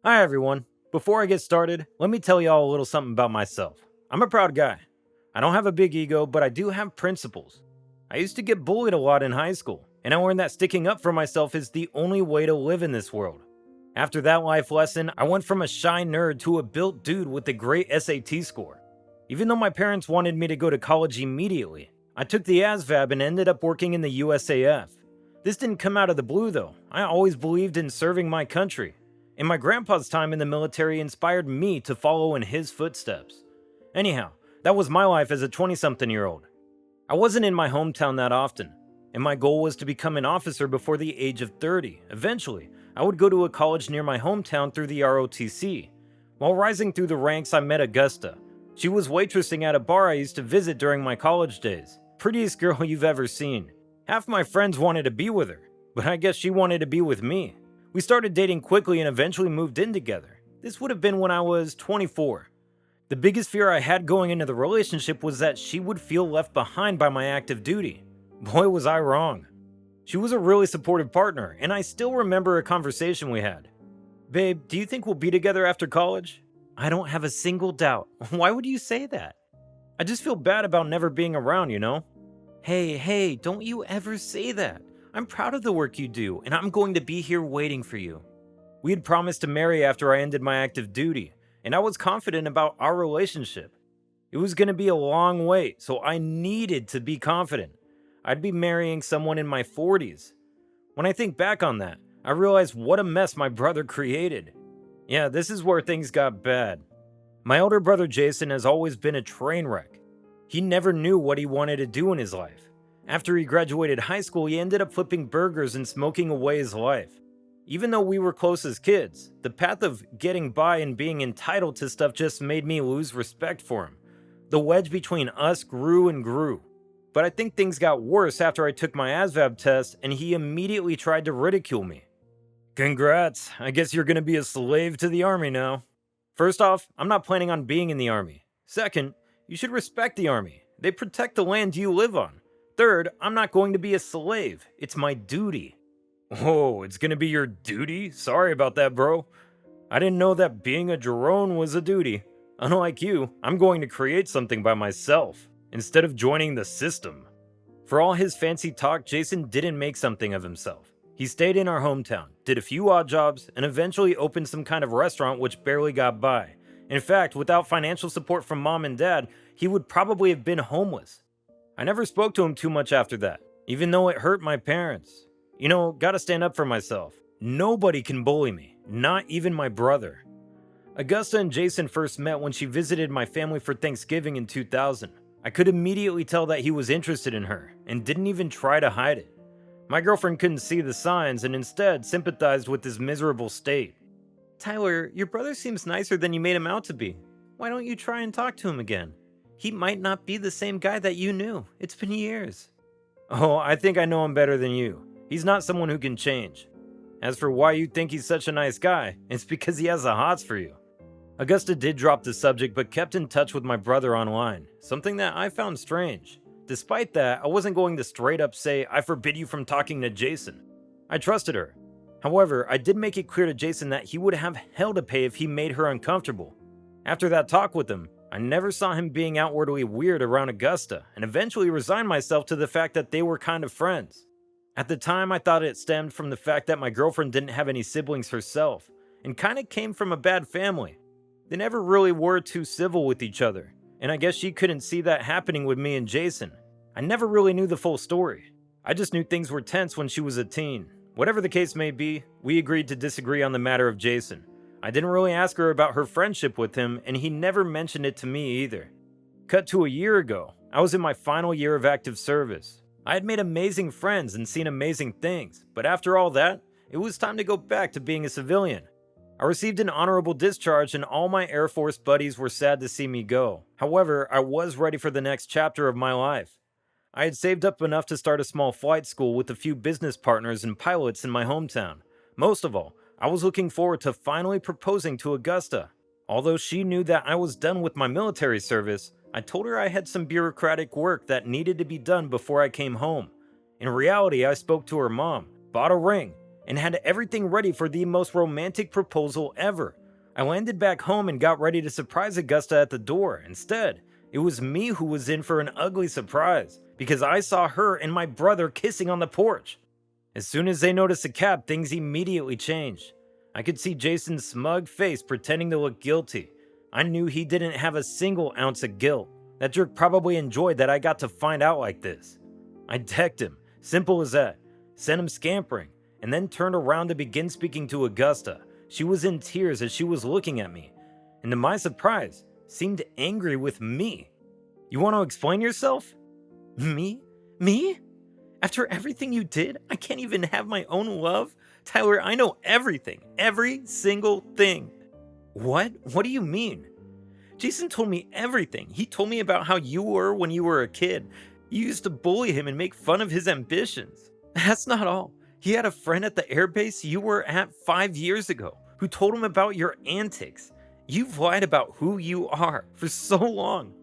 Hi everyone. Before I get started, let me tell y'all a little something about myself. I'm a proud guy. I don't have a big ego, but I do have principles. I used to get bullied a lot in high school, and I learned that sticking up for myself is the only way to live in this world. After that life lesson, I went from a shy nerd to a built dude with a great SAT score. Even though my parents wanted me to go to college immediately, I took the ASVAB and ended up working in the USAF. This didn't come out of the blue though. I always believed in serving my country, and my grandpa's time in the military inspired me to follow in his footsteps. Anyhow, that was my life as a 20-something-year-old. I wasn't in my hometown that often, and my goal was to become an officer before the age of 30. Eventually, I would go to a college near my hometown through the ROTC. While rising through the ranks, I met Augusta. She was waitressing at a bar I used to visit during my college days. Prettiest girl you've ever seen. Half my friends wanted to be with her, but I guess she wanted to be with me. We started dating quickly and eventually moved in together. This would have been when I was 24. The biggest fear I had going into the relationship was that she would feel left behind by my active duty. Boy, was I wrong. She was a really supportive partner, and I still remember a conversation we had. "Babe, do you think we'll be together after college?" "I don't have a single doubt." "Why would you say that?" "I just feel bad about never being around, you know?" Hey, don't you ever say that. I'm proud of the work you do, and I'm going to be here waiting for you." We had promised to marry after I ended my active duty, and I was confident about our relationship. It was going to be a long wait, so I needed to be confident. I'd be marrying someone in my 40s. When I think back on that, I realize what a mess my brother created. Yeah, this is where things got bad. My older brother Jason has always been a train wreck. He never knew what he wanted to do in his life. After he graduated high school, he ended up flipping burgers and smoking away his life. Even though we were close as kids, the path of getting by and being entitled to stuff just made me lose respect for him. The wedge between us grew and grew. But I think things got worse after I took my ASVAB test and he immediately tried to ridicule me. "Congrats, I guess you're gonna be a slave to the army now." First off, I'm not planning on being in the army. Second, you should respect the army. They protect the land you live on. Third, I'm not going to be a slave. It's my duty. Whoa, it's gonna be your duty? Sorry about that, bro. I didn't know that being a drone was a duty. Unlike you, I'm going to create something by myself, instead of joining the system. For all his fancy talk, Jason didn't make something of himself. He stayed in our hometown, did a few odd jobs, and eventually opened some kind of restaurant which barely got by. In fact, without financial support from mom and dad, he would probably have been homeless. I never spoke to him too much after that, even though it hurt my parents. You know, gotta stand up for myself. Nobody can bully me, not even my brother. Augusta and Jason first met when she visited my family for Thanksgiving in 2000. I could immediately tell that he was interested in her, and didn't even try to hide it. My girlfriend couldn't see the signs and instead sympathized with his miserable state. "Tyler, your brother seems nicer than you made him out to be. Why don't you try and talk to him again? He might not be the same guy that you knew. It's been years." "Oh, I think I know him better than you. He's not someone who can change. As for why you think he's such a nice guy, it's because he has the hots for you." Augusta did drop the subject but kept in touch with my brother online, something that I found strange. Despite that, I wasn't going to straight up say, "I forbid you from talking to Jason." I trusted her. However, I did make it clear to Jason that he would have hell to pay if he made her uncomfortable. After that talk with him, I never saw him being outwardly weird around Augusta, and eventually resigned myself to the fact that they were kind of friends. At the time, I thought it stemmed from the fact that my girlfriend didn't have any siblings herself, and kinda came from a bad family. They never really were too civil with each other, and I guess she couldn't see that happening with me and Jason. I never really knew the full story. I just knew things were tense when she was a teen. Whatever the case may be, we agreed to disagree on the matter of Jason. I didn't really ask her about her friendship with him, and he never mentioned it to me either. Cut to a year ago, I was in my final year of active service. I had made amazing friends and seen amazing things, but after all that, it was time to go back to being a civilian. I received an honorable discharge and all my Air Force buddies were sad to see me go. However, I was ready for the next chapter of my life. I had saved up enough to start a small flight school with a few business partners and pilots in my hometown. Most of all, I was looking forward to finally proposing to Augusta. Although she knew that I was done with my military service, I told her I had some bureaucratic work that needed to be done before I came home. In reality, I spoke to her mom, bought a ring, and had everything ready for the most romantic proposal ever. I landed back home and got ready to surprise Augusta at the door. Instead, it was me who was in for an ugly surprise because I saw her and my brother kissing on the porch. As soon as they noticed the cab, things immediately changed. I could see Jason's smug face pretending to look guilty. I knew he didn't have a single ounce of guilt. That jerk probably enjoyed that I got to find out like this. I decked him, simple as that, sent him scampering, and then turned around to begin speaking to Augusta. She was in tears as she was looking at me, and to my surprise, seemed angry with me. "You want to explain yourself?" "Me? Me? After everything you did, I can't even have my own love? Tyler, I know everything. Every single thing." "What? What do you mean?" "Jason told me everything. He told me about how you were when you were a kid. You used to bully him and make fun of his ambitions. That's not all. He had a friend at the airbase you were at 5 years ago who told him about your antics. You've lied about who you are for so long."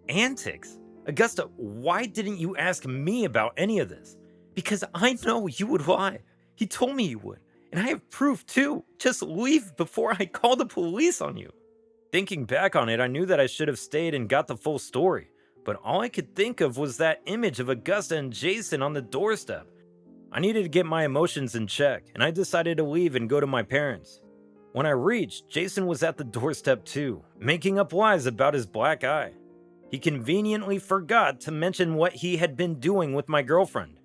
Antics? Augusta, why didn't you ask me about any of this?" "Because I know you would lie. He told me you would. And I have proof too. Just leave before I call the police on you." Thinking back on it, I knew that I should have stayed and got the full story. But all I could think of was that image of Augusta and Jason on the doorstep. I needed to get my emotions in check, and I decided to leave and go to my parents. When I reached, Jason was at the doorstep too, making up lies about his black eye. He conveniently forgot to mention what he had been doing with my girlfriend.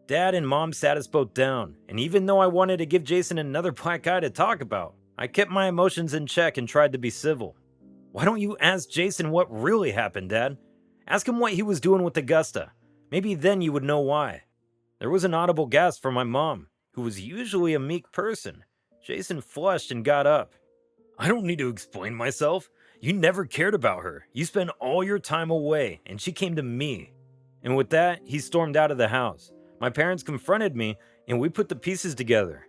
Dad and Mom sat us both down, and even though I wanted to give Jason another black eye to talk about, I kept my emotions in check and tried to be civil. "Why don't you ask Jason what really happened, Dad? Ask him what he was doing with Augusta. Maybe then you would know why." There was an audible gasp from my mom, who was usually a meek person. Jason flushed and got up. "I don't need to explain myself. You never cared about her. You spent all your time away, and she came to me." And with that, he stormed out of the house. My parents confronted me, and we put the pieces together.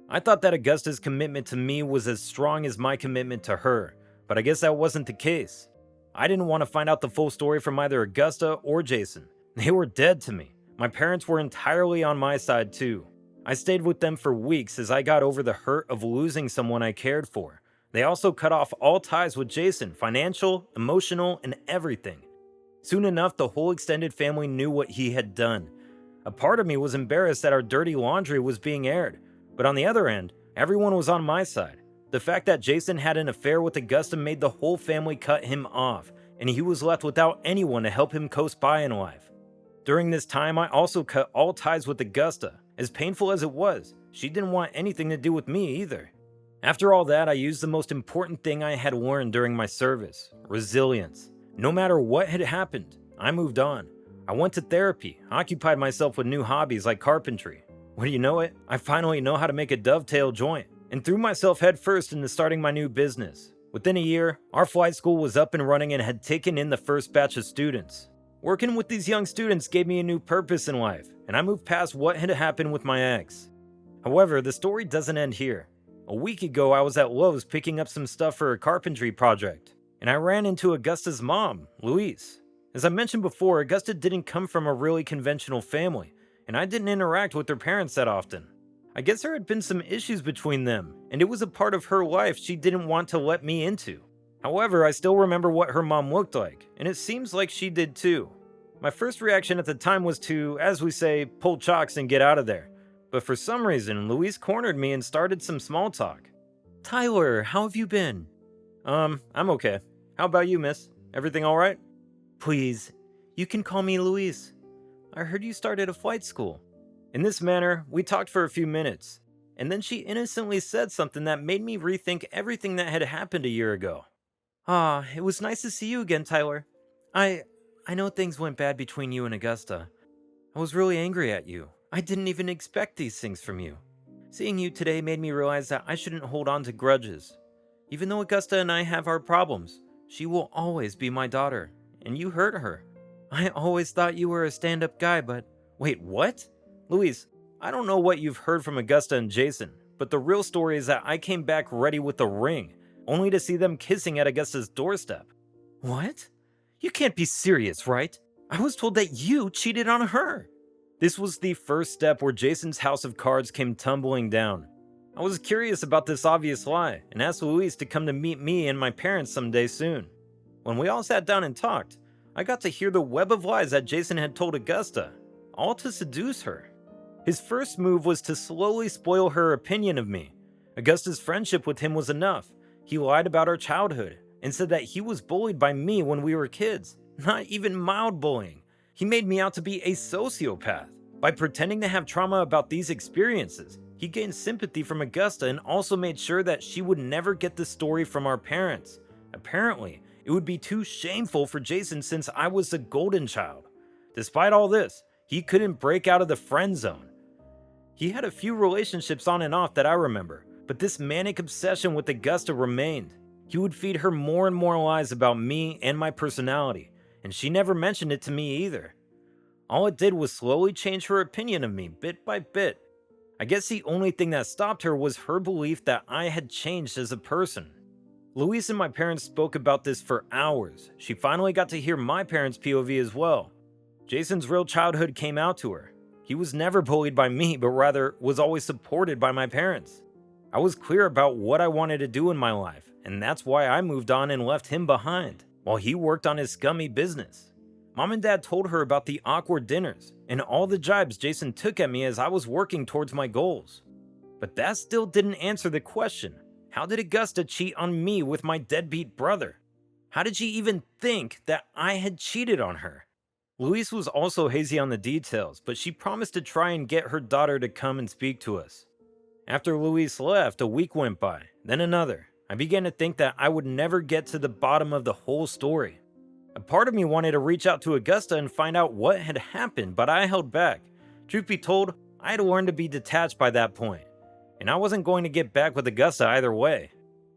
I thought that Augusta's commitment to me was as strong as my commitment to her, but I guess that wasn't the case. I didn't want to find out the full story from either Augusta or Jason. They were dead to me. My parents were entirely on my side too. I stayed with them for weeks as I got over the hurt of losing someone I cared for. They also cut off all ties with Jason, financial, emotional, and everything. Soon enough, the whole extended family knew what he had done. A part of me was embarrassed that our dirty laundry was being aired, but on the other end, everyone was on my side. The fact that Jason had an affair with Augusta made the whole family cut him off, and he was left without anyone to help him coast by in life. During this time, I also cut all ties with Augusta. As painful as it was, she didn't want anything to do with me either. After all that, I used the most important thing I had learned during my service: resilience. No matter what had happened, I moved on. I went to therapy, occupied myself with new hobbies like carpentry. What do you know it? I finally know how to make a dovetail joint, and threw myself headfirst into starting my new business. Within a year, our flight school was up and running and had taken in the first batch of students. Working with these young students gave me a new purpose in life, and I moved past what had happened with my ex. However, the story doesn't end here. A week ago, I was at Lowe's picking up some stuff for a carpentry project, and I ran into Augusta's mom, Louise. As I mentioned before, Augusta didn't come from a really conventional family, and I didn't interact with her parents that often. I guess there had been some issues between them, and it was a part of her life she didn't want to let me into. However, I still remember what her mom looked like, and it seems like she did too. My first reaction at the time was to, as we say, pull chocks and get out of there. But for some reason, Louise cornered me and started some small talk. "Tyler, how have you been?" I'm okay. How about you, miss? Everything alright?" "Please, you can call me Louise. I heard you started a flight school." In this manner, we talked for a few minutes, and then she innocently said something that made me rethink everything that had happened a year ago. It was nice to see you again, Tyler. I know things went bad between you and Augusta. I was really angry at you. I didn't even expect these things from you. Seeing you today made me realize that I shouldn't hold on to grudges. Even though Augusta and I have our problems, she will always be my daughter, and you hurt her. I always thought you were a stand-up guy, but... Wait, what? Louise, I don't know what you've heard from Augusta and Jason, but the real story is that I came back ready with a ring, only to see them kissing at Augusta's doorstep. What? You can't be serious, right? I was told that you cheated on her. This was the first step where Jason's house of cards came tumbling down. I was curious about this obvious lie and asked Luis to come to meet me and my parents someday soon. When we all sat down and talked, I got to hear the web of lies that Jason had told Augusta, all to seduce her. His first move was to slowly spoil her opinion of me. Augusta's friendship with him was enough. He lied about our childhood and said that he was bullied by me when we were kids, not even mild bullying. He made me out to be a sociopath. By pretending to have trauma about these experiences, he gained sympathy from Augusta and also made sure that she would never get the story from our parents. Apparently, it would be too shameful for Jason since I was the golden child. Despite all this, he couldn't break out of the friend zone. He had a few relationships on and off that I remember, but this manic obsession with Augusta remained. He would feed her more and more lies about me and my personality, and she never mentioned it to me either. All it did was slowly change her opinion of me bit by bit. I guess the only thing that stopped her was her belief that I had changed as a person. Luis and my parents spoke about this for hours. She finally got to hear my parents' POV as well. Jason's real childhood came out to her. He was never bullied by me, but rather was always supported by my parents. I was clear about what I wanted to do in my life, and that's why I moved on and left him behind, while he worked on his scummy business. Mom and Dad told her about the awkward dinners and all the jibes Jason took at me as I was working towards my goals. But that still didn't answer the question. How did Augusta cheat on me with my deadbeat brother? How did she even think that I had cheated on her? Luis was also hazy on the details, but she promised to try and get her daughter to come and speak to us. After Luis left, a week went by, then another. I began to think that I would never get to the bottom of the whole story. A part of me wanted to reach out to Augusta and find out what had happened, but I held back. Truth be told, I had learned to be detached by that point, and I wasn't going to get back with Augusta either way.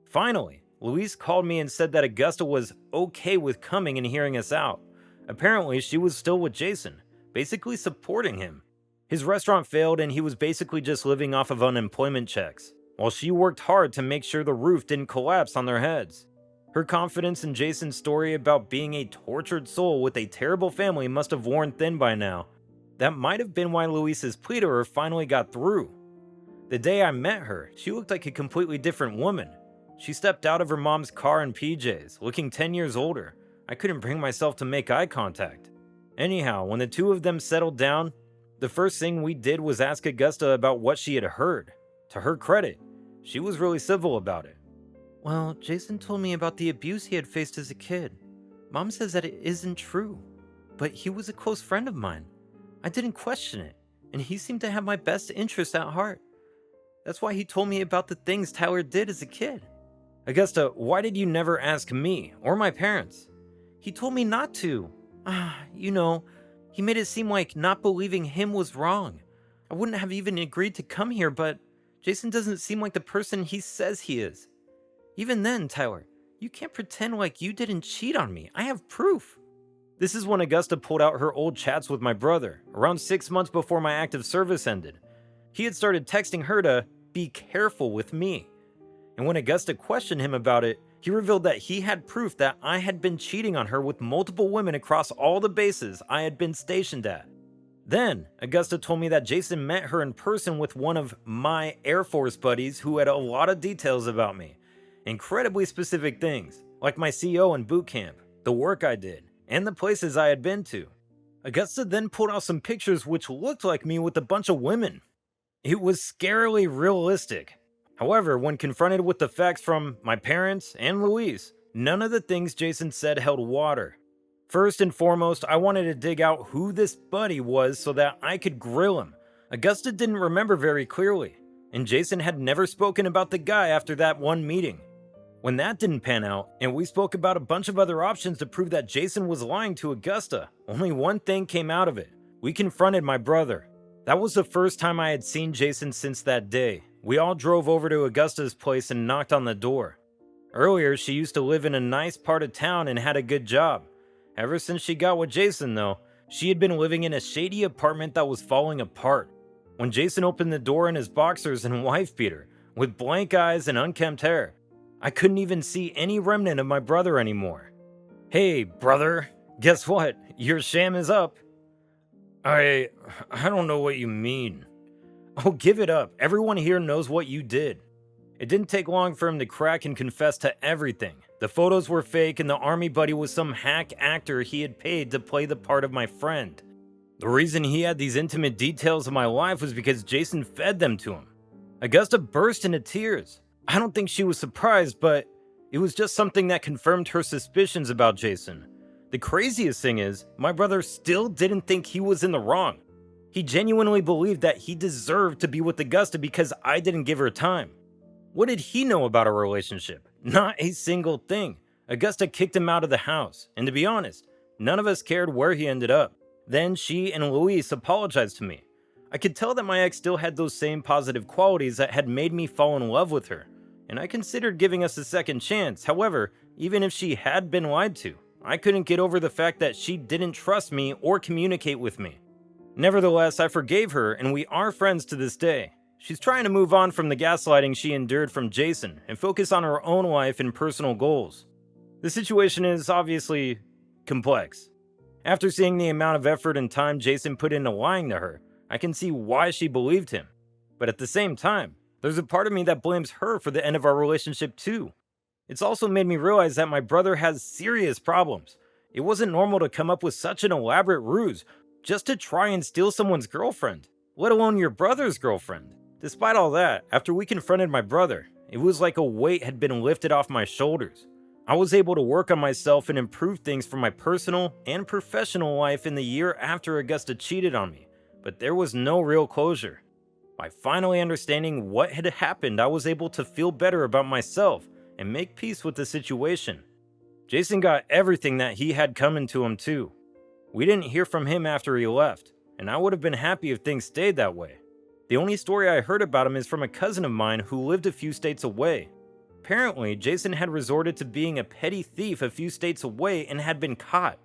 Finally, Luis called me and said that Augusta was okay with coming and hearing us out. Apparently, she was still with Jason, basically supporting him. His restaurant failed and he was basically just living off of unemployment checks, while she worked hard to make sure the roof didn't collapse on their heads. Her confidence in Jason's story about being a tortured soul with a terrible family must have worn thin by now. That might have been why Luis's plea to her finally got through. The day I met her, she looked like a completely different woman. She stepped out of her mom's car in PJs, looking 10 years older. I couldn't bring myself to make eye contact. Anyhow, when the two of them settled down, the first thing we did was ask Augusta about what she had heard. To her credit, she was really civil about it. Well, Jason told me about the abuse he had faced as a kid. Mom says that it isn't true, but he was a close friend of mine. I didn't question it, and he seemed to have my best interests at heart. That's why he told me about the things Tyler did as a kid. Augusta, why did you never ask me or my parents? He told me not to. He made it seem like not believing him was wrong. I wouldn't have even agreed to come here, but Jason doesn't seem like the person he says he is. Even then, Tyler, you can't pretend like you didn't cheat on me. I have proof. This is when Augusta pulled out her old chats with my brother, around 6 months before my active service ended. He had started texting her to be careful with me. And when Augusta questioned him about it, he revealed that he had proof that I had been cheating on her with multiple women across all the bases I had been stationed at. Then, Augusta told me that Jason met her in person with one of my Air Force buddies who had a lot of details about me. Incredibly specific things, like my CO in boot camp, the work I did, and the places I had been to. Augusta then pulled out some pictures which looked like me with a bunch of women. It was scarily realistic. However, when confronted with the facts from my parents and Luis, none of the things Jason said held water. First and foremost, I wanted to dig out who this buddy was so that I could grill him. Augusta didn't remember very clearly, and Jason had never spoken about the guy after that one meeting. When that didn't pan out, and we spoke about a bunch of other options to prove that Jason was lying to Augusta, only one thing came out of it. We confronted my brother. That was the first time I had seen Jason since that day. We all drove over to Augusta's place and knocked on the door. Earlier, she used to live in a nice part of town and had a good job. Ever since she got with Jason, though, she had been living in a shady apartment that was falling apart. When Jason opened the door in his boxers and wife beater, with blank eyes and unkempt hair, I couldn't even see any remnant of my brother anymore. Hey, brother, guess what? Your sham is up. I I don't know what you mean. Oh, give it up. Everyone here knows what you did. It didn't take long for him to crack and confess to everything. The photos were fake, and the army buddy was some hack actor he had paid to play the part of my friend. The reason he had these intimate details of my life was because Jason fed them to him. Augusta burst into tears. I don't think she was surprised, but it was just something that confirmed her suspicions about Jason. The craziest thing is, my brother still didn't think he was in the wrong. He genuinely believed that he deserved to be with Augusta because I didn't give her time. What did he know about our relationship? Not a single thing. Augusta kicked him out of the house, and to be honest, none of us cared where he ended up. Then she and Luis apologized to me. I could tell that my ex still had those same positive qualities that had made me fall in love with her, and I considered giving us a second chance. However, even if she had been lied to, I couldn't get over the fact that she didn't trust me or communicate with me. Nevertheless, I forgave her, and we are friends to this day. She's trying to move on from the gaslighting she endured from Jason and focus on her own life and personal goals. The situation is obviously complex. After seeing the amount of effort and time Jason put into lying to her, I can see why she believed him. But at the same time, there's a part of me that blames her for the end of our relationship too. It's also made me realize that my brother has serious problems. It wasn't normal to come up with such an elaborate ruse just to try and steal someone's girlfriend, let alone your brother's girlfriend. Despite all that, after we confronted my brother, it was like a weight had been lifted off my shoulders. I was able to work on myself and improve things for my personal and professional life in the year after Augusta cheated on me, but there was no real closure. By finally understanding what had happened, I was able to feel better about myself and make peace with the situation. Jason got everything that he had coming to him too. We didn't hear from him after he left, and I would have been happy if things stayed that way. The only story I heard about him is from a cousin of mine who lived a few states away. Apparently, Jason had resorted to being a petty thief a few states away and had been caught.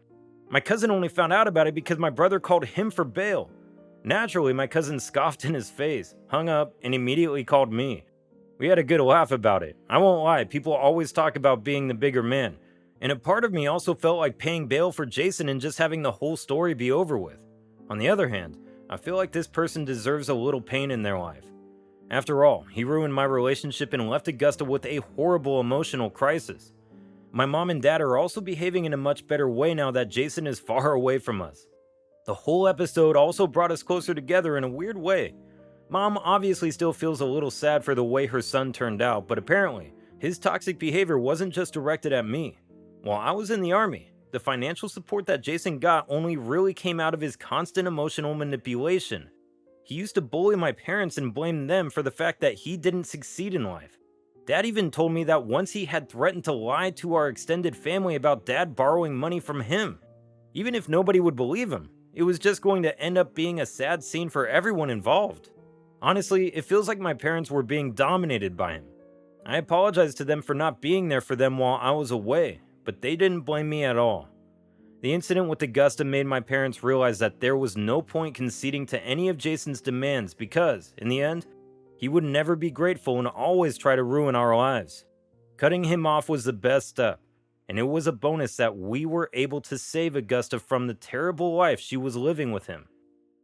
My cousin only found out about it because my brother called him for bail. Naturally, my cousin scoffed in his face, hung up, and immediately called me. We had a good laugh about it. I won't lie, people always talk about being the bigger man, and a part of me also felt like paying bail for Jason and just having the whole story be over with. On the other hand, I feel like this person deserves a little pain in their life. After all, he ruined my relationship and left Augusta with a horrible emotional crisis. My mom and dad are also behaving in a much better way now that Jason is far away from us. The whole episode also brought us closer together in a weird way. Mom obviously still feels a little sad for the way her son turned out, but apparently, his toxic behavior wasn't just directed at me. While I was in the army, the financial support that Jason got only really came out of his constant emotional manipulation. He used to bully my parents and blame them for the fact that he didn't succeed in life. Dad even told me that once he had threatened to lie to our extended family about Dad borrowing money from him. Even if nobody would believe him, it was just going to end up being a sad scene for everyone involved. Honestly, it feels like my parents were being dominated by him. I apologize to them for not being there for them while I was away, but they didn't blame me at all. The incident with Augusta made my parents realize that there was no point conceding to any of Jason's demands because, in the end, he would never be grateful and always try to ruin our lives. Cutting him off was the best step, and it was a bonus that we were able to save Augusta from the terrible life she was living with him.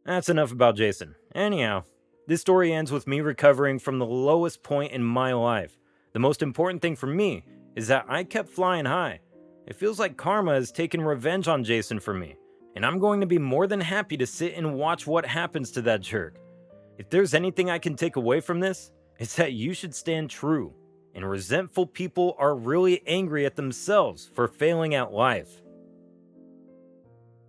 That's enough about Jason. Anyhow, this story ends with me recovering from the lowest point in my life. The most important thing for me is that I kept flying high. It feels like karma has taken revenge on Jason for me, and I'm going to be more than happy to sit and watch what happens to that jerk. If there's anything I can take away from this, it's that you should stand true, and resentful people are really angry at themselves for failing at life.